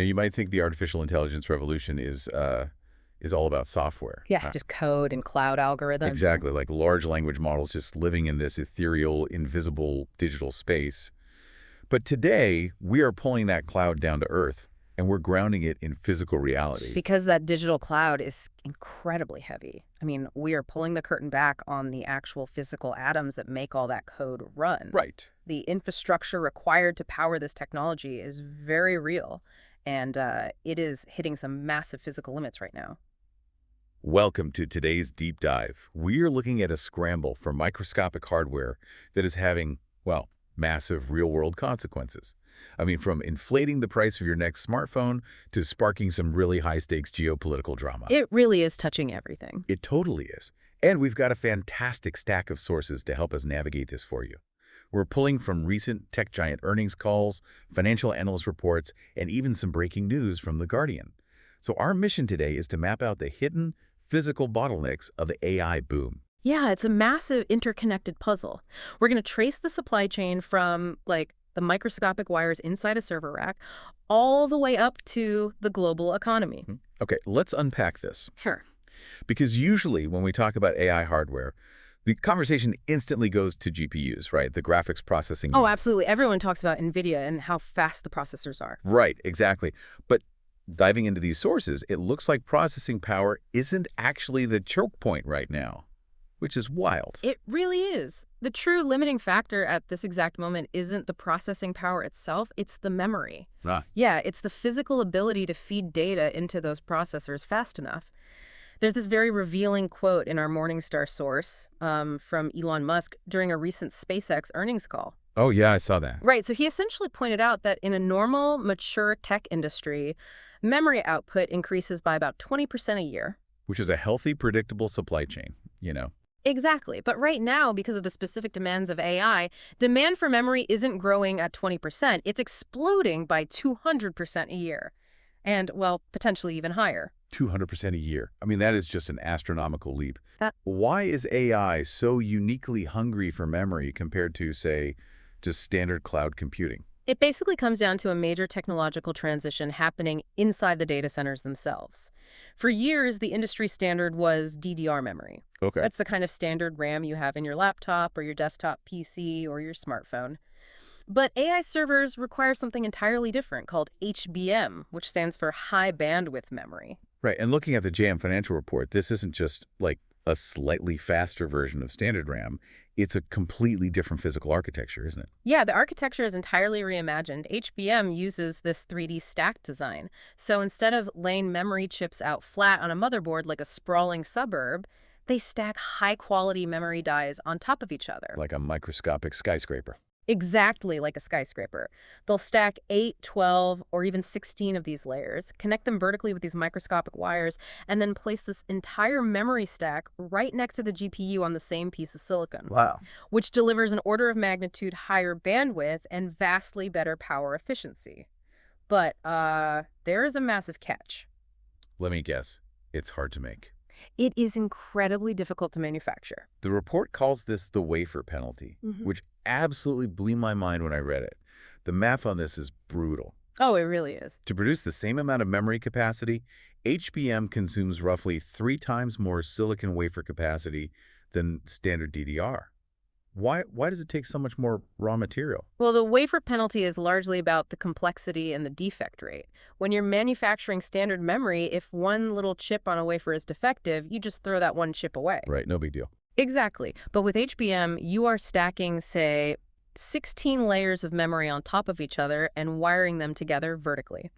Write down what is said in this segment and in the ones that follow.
You might think the artificial intelligence revolution is all about software. Yeah, just code and cloud algorithms. Exactly, like large language models just living in this ethereal, invisible digital space. But today, we are pulling that cloud down to earth, and we're grounding it in physical reality. Because that digital cloud is incredibly heavy. I mean, we are pulling the curtain back on the actual physical atoms that make all that code run. Right. The infrastructure required to power this technology is very real, and it is hitting some massive physical limits right now. Welcome to today's deep dive. We're looking at a scramble for microscopic hardware that is having, well, massive real-world consequences. I mean, from inflating the price of your next smartphone to sparking some really high-stakes geopolitical drama. It really is touching everything. It totally is. And we've got a fantastic stack of sources to help us navigate this for you. We're pulling from recent tech giant earnings calls, financial analyst reports, and even some breaking news from The Guardian. So our mission today is to map out the hidden physical bottlenecks of the AI boom. Yeah, it's a massive interconnected puzzle. We're going to trace the supply chain from, like, the microscopic wires inside a server rack all the way up to the global economy. Okay, let's unpack this. Sure. Because usually when we talk about AI hardware, the conversation instantly goes to GPUs, right? The graphics processing Oh, units. absolutely. Everyone talks about NVIDIA and how fast the processors are. Right, exactly. But diving into these sources, it looks like processing power isn't actually the choke point right now, which is wild. It really is. The true limiting factor at this exact moment isn't the processing power itself, it's the memory. Yeah, it's the physical ability to feed data into those processors fast enough. There's this very revealing quote in our Morningstar source from Elon Musk during a recent SpaceX earnings call. Oh, yeah, I saw that. Right, so he essentially pointed out that in a normal, mature tech industry, memory output increases by about 20% a year. Which is a healthy, predictable supply chain, Exactly. But right now, because of the specific demands of AI, demand for memory isn't growing at 20%. It's exploding by 200% a year. And, well, potentially even higher. 200% a year. I mean, that is just an astronomical leap. Why is AI so uniquely hungry for memory compared to, say, just standard cloud computing? It basically comes down to a major technological transition happening inside the data centers themselves. For years, the industry standard was DDR memory. Okay. That's the kind of standard RAM you have in your laptop or your desktop PC or your smartphone. But AI servers require something entirely different called HBM, which stands for high bandwidth memory. Right, and looking at the JM Financial Report, this isn't just like a slightly faster version of standard RAM. It's a completely different physical architecture, isn't it? Yeah, the architecture is entirely reimagined. HBM uses this 3D stack design. So instead of laying memory chips out flat on a motherboard like a sprawling suburb, they stack high-quality memory dies on top of each other. Like a microscopic skyscraper. Exactly like a skyscraper. They'll stack 8, 12, or even 16 of these layers, connect them vertically with these microscopic wires, and then place this entire memory stack right next to the GPU on the same piece of silicon. Wow. Which delivers an order of magnitude higher bandwidth and vastly better power efficiency. But there is a massive catch. Let me guess. It's hard to make. It is incredibly difficult to manufacture. The report calls this the wafer penalty, which absolutely blew my mind when I read it. The math on this is brutal. Oh, it really is. To produce the same amount of memory capacity, HBM consumes roughly 3 times more silicon wafer capacity than standard DDR. Why does it take so much more raw material? Well, the wafer penalty is largely about the complexity and the defect rate. When you're manufacturing standard memory, if one little chip on a wafer is defective, you just throw that one chip away. Right, no big deal. Exactly. But with HBM, you are stacking, say, 16 layers of memory on top of each other and wiring them together vertically.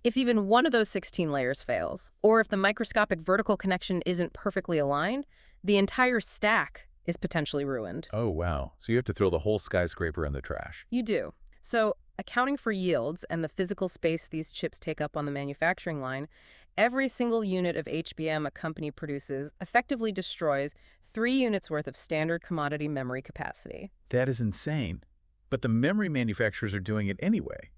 If even one of those 16 layers fails, or if the microscopic vertical connection isn't perfectly aligned, the entire stack is potentially ruined. Oh, wow. So you have to throw the whole skyscraper in the trash. You do. So, accounting for yields and the physical space these chips take up on the manufacturing line, every single unit of HBM a company produces effectively destroys 3 units worth of standard commodity memory capacity. That is insane. But the memory manufacturers are doing it anyway.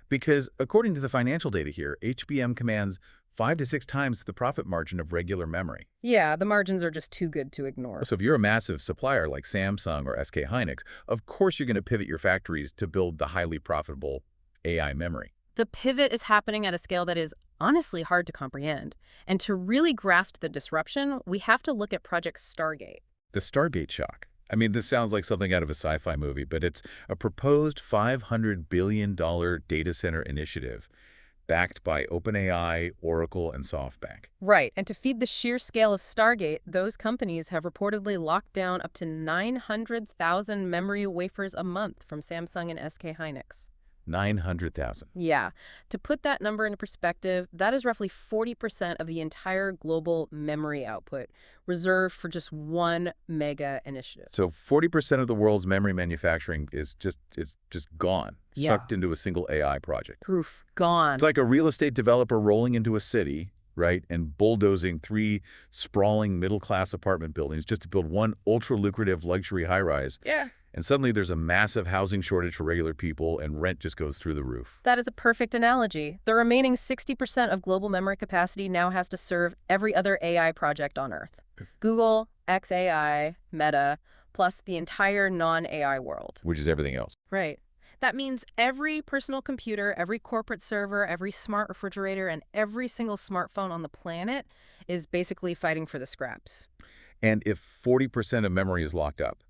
Because according to the financial data here, HBM commands 5 to 6 times the profit margin of regular memory. Yeah, the margins are just too good to ignore. So if you're a massive supplier like Samsung or SK Hynix, of course you're going to pivot your factories to build the highly profitable AI memory. The pivot is happening at a scale that is honestly hard to comprehend. And to really grasp the disruption, we have to look at Project Stargate. The Stargate shock. I mean, this sounds like something out of a sci-fi movie, but it's a proposed $500 billion data center initiative backed by OpenAI, Oracle, and SoftBank. Right, and to feed the sheer scale of Stargate, those companies have reportedly locked down up to 900,000 memory wafers a month from Samsung and SK Hynix. 900,000. Yeah. To put that number into perspective, that is roughly 40% of the entire global memory output, reserved for just one mega initiative. So 40% of the world's memory manufacturing is just gone, Yeah. sucked into a single AI project. Proof gone. It's like a real estate developer rolling into a city, right, and bulldozing 3 sprawling middle-class apartment buildings just to build one ultra-lucrative luxury high-rise. Yeah. And suddenly there's a massive housing shortage for regular people, and rent just goes through the roof. That is a perfect analogy. The remaining 60% of global memory capacity now has to serve every other AI project on Earth. Google, XAI, Meta, plus the entire non-AI world. Which is everything else. Right. That means every personal computer, every corporate server, every smart refrigerator, and every single smartphone on the planet is basically fighting for the scraps. And if 40% of memory is locked up,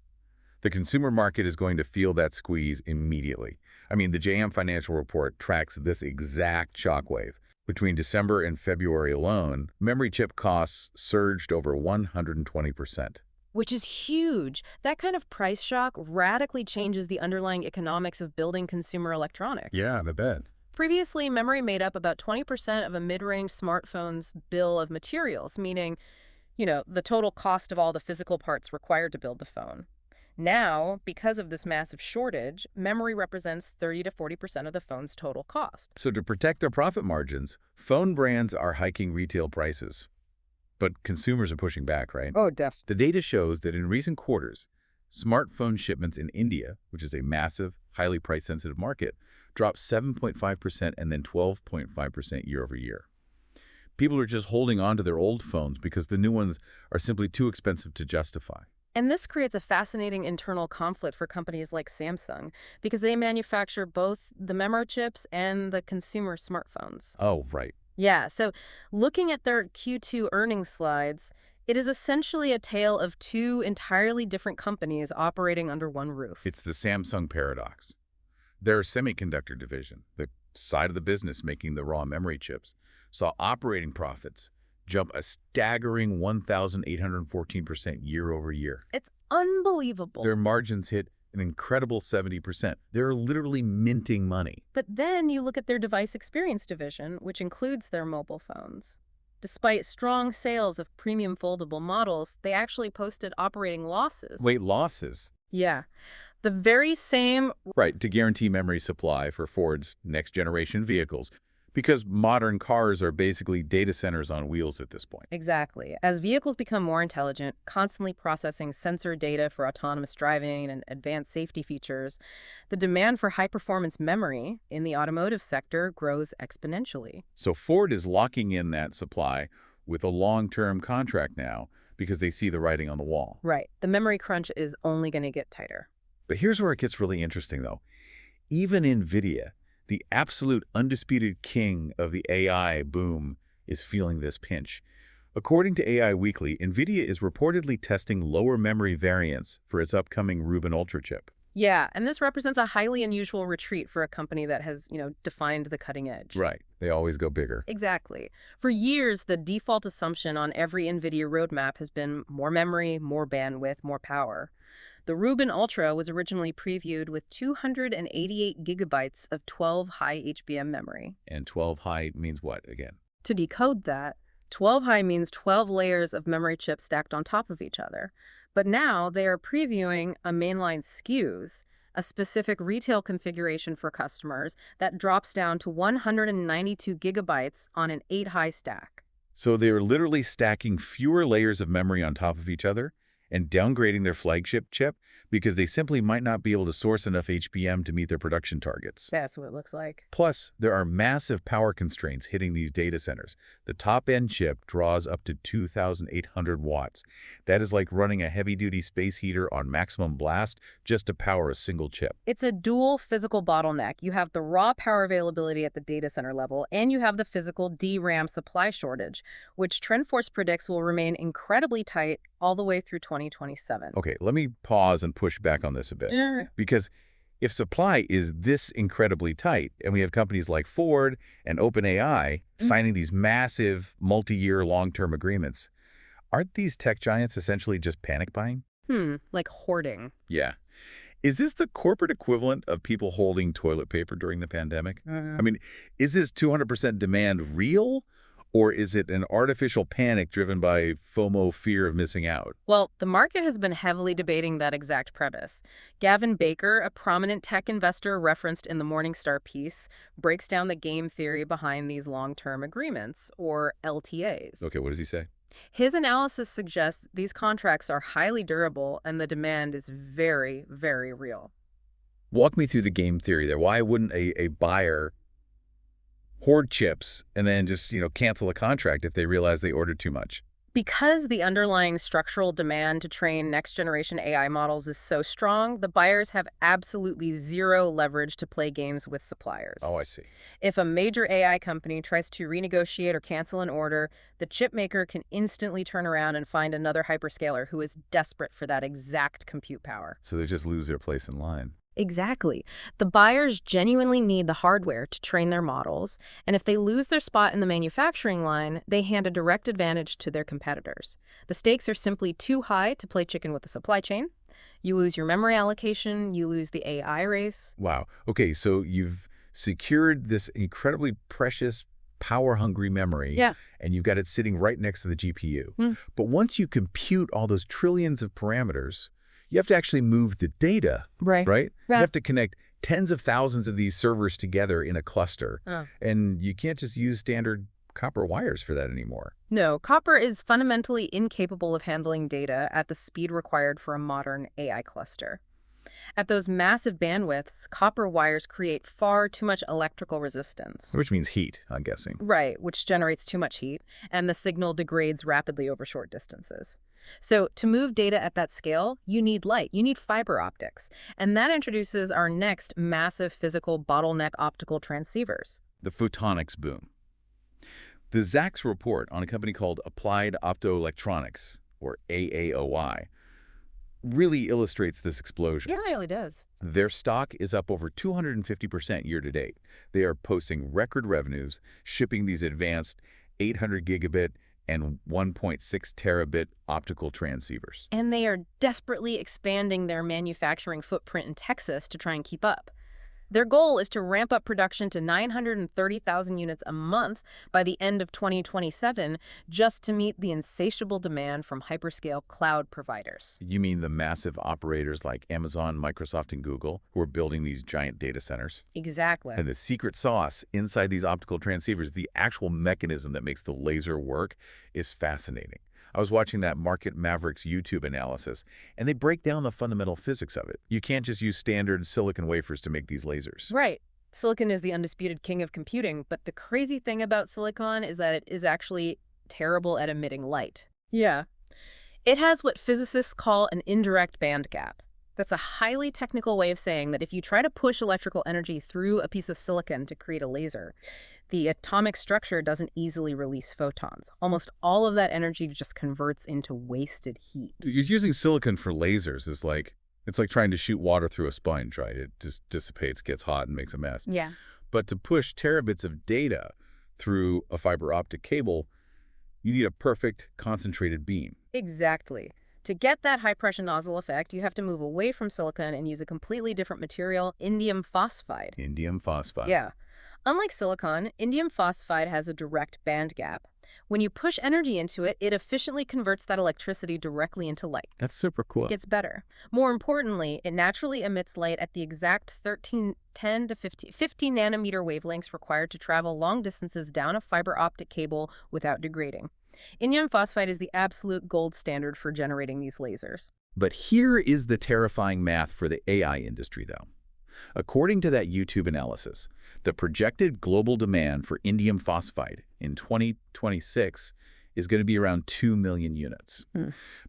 the consumer market is going to feel that squeeze immediately. I mean, the JM Financial Report tracks this exact shockwave. Between December and February alone, memory chip costs surged over 120%. Which is huge. That kind of price shock radically changes the underlying economics of building consumer electronics. Yeah, I bet. Previously, memory made up about 20% of a mid-range smartphone's bill of materials, meaning, the total cost of all the physical parts required to build the phone. Now, because of this massive shortage, memory represents 30 to 40% of the phone's total cost. So to protect their profit margins, phone brands are hiking retail prices. But consumers are pushing back, right? Oh, definitely. The data shows that in recent quarters, smartphone shipments in India, which is a massive, highly price-sensitive market, dropped 7.5% and then 12.5% year over year. People are just holding on to their old phones because the new ones are simply too expensive to justify. And this creates a fascinating internal conflict for companies like Samsung because they manufacture both the memory chips and the consumer smartphones. Oh, right. Yeah, so looking at their Q2 earnings slides, it is essentially a tale of two entirely different companies operating under one roof. It's the Samsung paradox. Their semiconductor division, the side of the business making the raw memory chips, saw operating profits jump a staggering 1,814% year over year. It's unbelievable. Their margins hit an incredible 70%. They're literally minting money. But then you look at their device experience division, which includes their mobile phones. Despite strong sales of premium foldable models, they actually posted operating losses. Wait, losses? Yeah. The very same... Right, to guarantee memory supply for Ford's next-generation vehicles. Because modern cars are basically data centers on wheels at this point. Exactly. As vehicles become more intelligent, constantly processing sensor data for autonomous driving and advanced safety features, the demand for high-performance memory in the automotive sector grows exponentially. So Ford is locking in that supply with a long-term contract now because they see the writing on the wall. Right. The memory crunch is only going to get tighter. But here's where it gets really interesting, though. Even NVIDIA, the absolute undisputed king of the AI boom, is feeling this pinch. According to AI Weekly, NVIDIA is reportedly testing lower memory variants for its upcoming Rubin Ultra chip. Yeah, and this represents a highly unusual retreat for a company that has, defined the cutting edge. Right. They always go bigger. Exactly. For years, the default assumption on every NVIDIA roadmap has been more memory, more bandwidth, more power. The Rubin Ultra was originally previewed with 288 gigabytes of 12 high HBM memory. And 12 high means what, again? To decode that, 12 high means 12 layers of memory chips stacked on top of each other. But now they are previewing a mainline SKUs, a specific retail configuration for customers that drops down to 192 gigabytes on an 8 high stack. So they are literally stacking fewer layers of memory on top of each other, and downgrading their flagship chip because they simply might not be able to source enough HBM to meet their production targets. That's what it looks like. Plus, there are massive power constraints hitting these data centers. The top-end chip draws up to 2,800 watts. That is like running a heavy-duty space heater on maximum blast just to power a single chip. It's a dual physical bottleneck. You have the raw power availability at the data center level, and you have the physical DRAM supply shortage, which TrendForce predicts will remain incredibly tight all the way through 2027. Okay, let me pause and push back on this a bit. Yeah. Because if supply is this incredibly tight, and we have companies like Ford and OpenAI signing these massive multi-year long-term agreements, aren't these tech giants essentially just panic buying? Like hoarding. Yeah. Is this the corporate equivalent of people holding toilet paper during the pandemic? I mean, is this 200% demand real? Or is it an artificial panic driven by FOMO, fear of missing out? Well, the market has been heavily debating that exact premise. Gavin Baker, a prominent tech investor referenced in the Morningstar piece, breaks down the game theory behind these long-term agreements, or LTAs. Okay, what does he say? His analysis suggests these contracts are highly durable and the demand is very, very real. Walk me through the game theory there. Why wouldn't a buyer hoard chips and then just, cancel a contract if they realize they ordered too much? Because the underlying structural demand to train next-generation AI models is so strong, the buyers have absolutely zero leverage to play games with suppliers. Oh, I see. If a major AI company tries to renegotiate or cancel an order, the chip maker can instantly turn around and find another hyperscaler who is desperate for that exact compute power. So they just lose their place in line. Exactly. The buyers genuinely need the hardware to train their models, and if they lose their spot in the manufacturing line, they hand a direct advantage to their competitors. The stakes are simply too high to play chicken with the supply chain. You lose your memory allocation, you lose the AI race. Wow. Okay, so you've secured this incredibly precious, power-hungry memory, and you've got it sitting right next to the GPU. But once you compute all those trillions of parameters, you have to actually move the data, right? You have to connect tens of thousands of these servers together in a cluster, and you can't just use standard copper wires for that anymore. No, copper is fundamentally incapable of handling data at the speed required for a modern AI cluster. At those massive bandwidths, copper wires create far too much electrical resistance. Which means heat, I'm guessing. Right, which generates too much heat, and the signal degrades rapidly over short distances. So to move data at that scale, you need light, you need fiber optics. And that introduces our next massive physical bottleneck optical transceivers. The photonics boom. The Zacks report on a company called Applied Optoelectronics, or AAOI, really illustrates this explosion. Yeah, it really does. Their stock is up over 250% year to date. They are posting record revenues, shipping these advanced 800 gigabit and 1.6 terabit optical transceivers. And they are desperately expanding their manufacturing footprint in Texas to try and keep up. Their goal is to ramp up production to 930,000 units a month by the end of 2027, just to meet the insatiable demand from hyperscale cloud providers. You mean the massive operators like Amazon, Microsoft, and Google who are building these giant data centers? Exactly. And the secret sauce inside these optical transceivers, the actual mechanism that makes the laser work, is fascinating. I was watching that Market Mavericks YouTube analysis, and they break down the fundamental physics of it. You can't just use standard silicon wafers to make these lasers. Right. Silicon is the undisputed king of computing, but the crazy thing about silicon is that it is actually terrible at emitting light. Yeah. It has what physicists call an indirect band gap. That's a highly technical way of saying that if you try to push electrical energy through a piece of silicon to create a laser, the atomic structure doesn't easily release photons. Almost all of that energy just converts into wasted heat. Using silicon for lasers is it's like trying to shoot water through a sponge, right? It just dissipates, gets hot, and makes a mess. Yeah. But to push terabits of data through a fiber optic cable, you need a perfect concentrated beam. Exactly. To get that high-pressure nozzle effect, you have to move away from silicon and use a completely different material, indium phosphide. Indium phosphide. Yeah. Unlike silicon, indium phosphide has a direct band gap. When you push energy into it, it efficiently converts that electricity directly into light. That's super cool. It gets better. More importantly, it naturally emits light at the exact 10 to 50 nanometer wavelengths required to travel long distances down a fiber optic cable without degrading. Indium phosphide is the absolute gold standard for generating these lasers. But here is the terrifying math for the AI industry, though. According to that YouTube analysis, the projected global demand for indium phosphide in 2026 is going to be around 2 million units.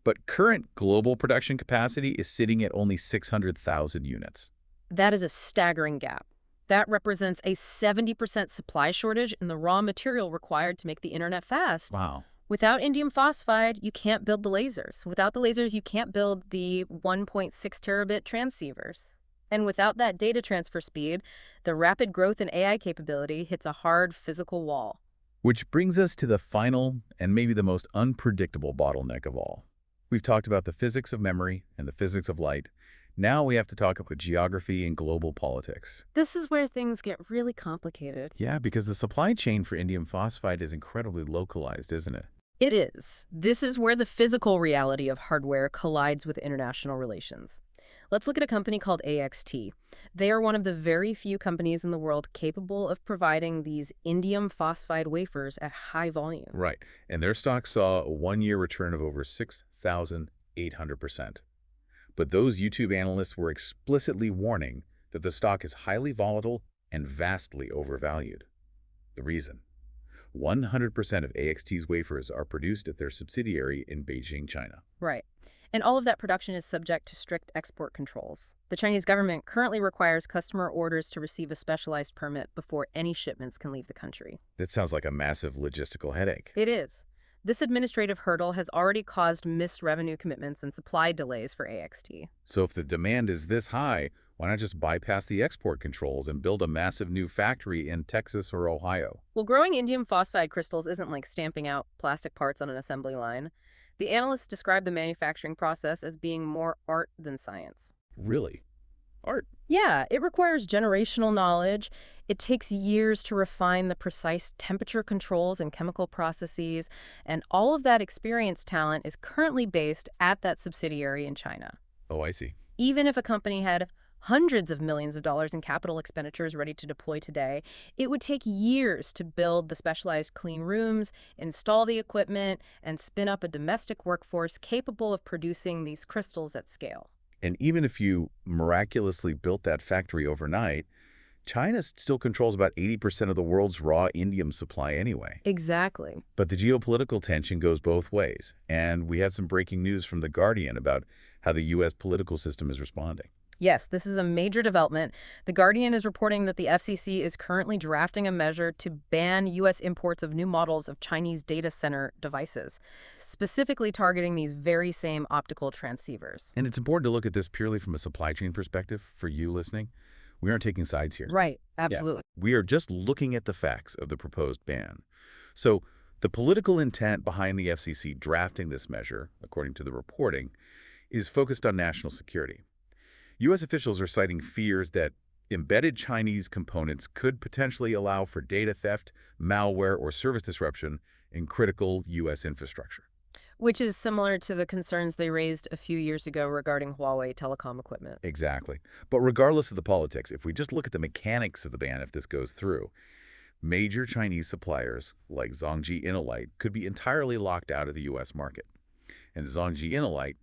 But current global production capacity is sitting at only 600,000 units. That is a staggering gap. That represents a 70% supply shortage in the raw material required to make the internet fast. Wow. Without indium phosphide, you can't build the lasers. Without the lasers, you can't build the 1.6 terabit transceivers. And without that data transfer speed, the rapid growth in AI capability hits a hard physical wall. Which brings us to the final and maybe the most unpredictable bottleneck of all. We've talked about the physics of memory and the physics of light. Now we have to talk about geography and global politics. This is where things get really complicated. Yeah, because the supply chain for indium phosphide is incredibly localized, isn't it? It is. This is where the physical reality of hardware collides with international relations. Let's look at a company called AXT. They are one of the very few companies in the world capable of providing these indium phosphide wafers at high volume. Right. And their stock saw a one-year return of over 6,800%. But those YouTube analysts were explicitly warning that the stock is highly volatile and vastly overvalued. The reason? 100% of AXT's wafers are produced at their subsidiary in Beijing, China. Right. And all of that production is subject to strict export controls. The Chinese government currently requires customer orders to receive a specialized permit before any shipments can leave the country. That sounds like a massive logistical headache. It is. This administrative hurdle has already caused missed revenue commitments and supply delays for AXT. So if the demand is this high, why not just bypass the export controls and build a massive new factory in Texas or Ohio? Well, growing indium phosphide crystals isn't like stamping out plastic parts on an assembly line. The analysts describe the manufacturing process as being more art than science. Really? Art? Yeah, it requires generational knowledge. It takes years to refine the precise temperature controls and chemical processes, and all of that experienced talent is currently based at that subsidiary in China. Oh, I see. Even if a company had hundreds of millions of dollars in capital expenditures ready to deploy today, it would take years to build the specialized clean rooms, install the equipment, and spin up a domestic workforce capable of producing these crystals at scale. And even if you miraculously built that factory overnight, China still controls about 80% of the world's raw indium supply anyway. Exactly. But the geopolitical tension goes both ways. And we had some breaking news from The Guardian about how the U.S. political system is responding. Yes, this is a major development. The Guardian is reporting that the FCC is currently drafting a measure to ban U.S. imports of new models of Chinese data center devices, specifically targeting these very same optical transceivers. And it's important to look at this purely from a supply chain perspective for you listening. We aren't taking sides here. Right, absolutely. Yeah. We are just looking at the facts of the proposed ban. So the political intent behind the FCC drafting this measure, according to the reporting, is focused on national security. U.S. officials are citing fears that embedded Chinese components could potentially allow for data theft, malware, or service disruption in critical U.S. infrastructure. Which is similar to the concerns they raised a few years ago regarding Huawei telecom equipment. Exactly. But regardless of the politics, if we just look at the mechanics of the ban if this goes through, major Chinese suppliers like Zhongji Inolite could be entirely locked out of the U.S. market. And Zhongji Inolite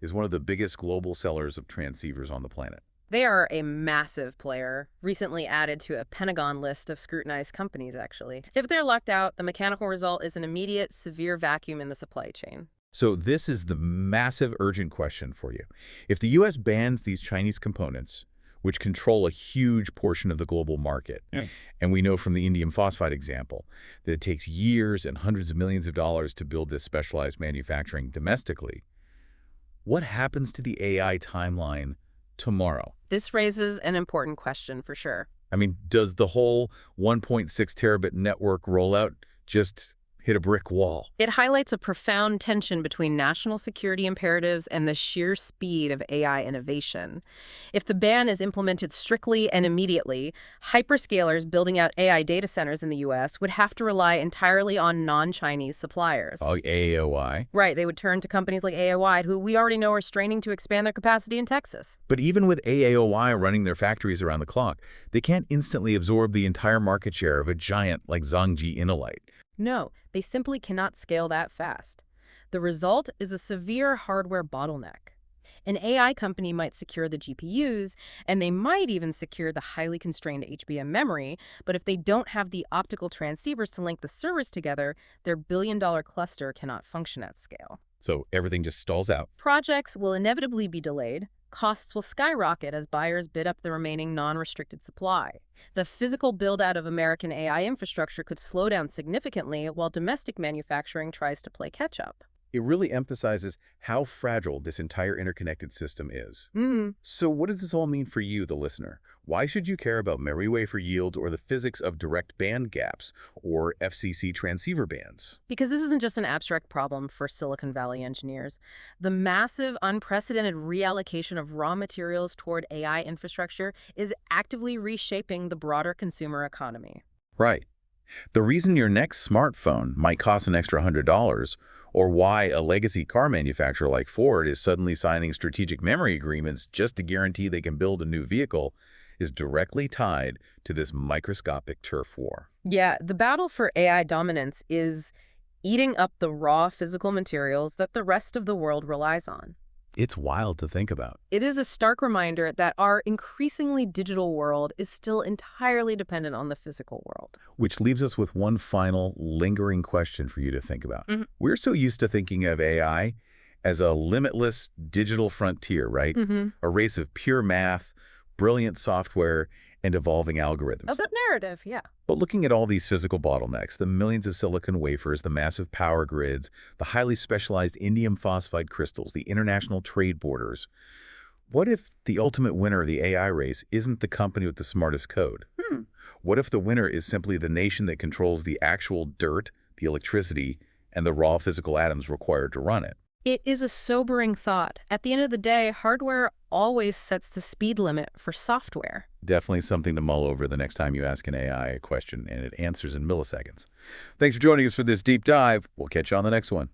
is one of the biggest global sellers of transceivers on the planet. They are a massive player, recently added to a Pentagon list of scrutinized companies, actually. If they're locked out, the mechanical result is an immediate, severe vacuum in the supply chain. So this is the massive, urgent question for you. If the U.S. bans these Chinese components, which control a huge portion of the global market, and we know from the indium phosphide example that it takes years and hundreds of millions of dollars to build this specialized manufacturing domestically, what happens to the AI timeline tomorrow? This raises an important question for sure. I mean, does the whole 1.6 terabit network rollout just hit a brick wall? It highlights a profound tension between national security imperatives and the sheer speed of AI innovation. If the ban is implemented strictly and immediately, hyperscalers building out AI data centers in the U.S. would have to rely entirely on non-Chinese suppliers. Oh, AAOI. Right, they would turn to companies like AAOI, who we already know are straining to expand their capacity in Texas. But even with AAOI running their factories around the clock, they can't instantly absorb the entire market share of a giant like Zhongji Inolite. No, they simply cannot scale that fast. The result is a severe hardware bottleneck. An AI company might secure the GPUs, and they might even secure the highly constrained HBM memory, but if they don't have the optical transceivers to link the servers together, their billion-dollar cluster cannot function at scale. So everything just stalls out. Projects will inevitably be delayed. Costs will skyrocket as buyers bid up the remaining non-restricted supply. The physical build-out of American AI infrastructure could slow down significantly while domestic manufacturing tries to play catch-up. It really emphasizes how fragile this entire interconnected system is. Mm. So what does this all mean for you, the listener? Why should you care about memory wafer yield or the physics of direct band gaps or FCC transceiver bands? Because this isn't just an abstract problem for Silicon Valley engineers. The massive, unprecedented reallocation of raw materials toward AI infrastructure is actively reshaping the broader consumer economy. Right. The reason your next smartphone might cost an extra $100, or why a legacy car manufacturer like Ford is suddenly signing strategic memory agreements just to guarantee they can build a new vehicle, is directly tied to this microscopic turf war. Yeah, the battle for AI dominance is eating up the raw physical materials that the rest of the world relies on. It's wild to think about. It is a stark reminder that our increasingly digital world is still entirely dependent on the physical world. Which leaves us with one final lingering question for you to think about. Mm-hmm. We're so used to thinking of AI as a limitless digital frontier, right? Mm-hmm. A race of pure math, brilliant software, and evolving algorithms. Oh, that narrative, yeah. But looking at all these physical bottlenecks, the millions of silicon wafers, the massive power grids, the highly specialized indium phosphide crystals, the international trade borders, what if the ultimate winner of the AI race isn't the company with the smartest code? What if the winner is simply the nation that controls the actual dirt, the electricity, and the raw physical atoms required to run it? It is a sobering thought. At the end of the day, hardware always sets the speed limit for software. Definitely something to mull over the next time you ask an AI a question, and it answers in milliseconds. Thanks for joining us for this deep dive. We'll catch you on the next one.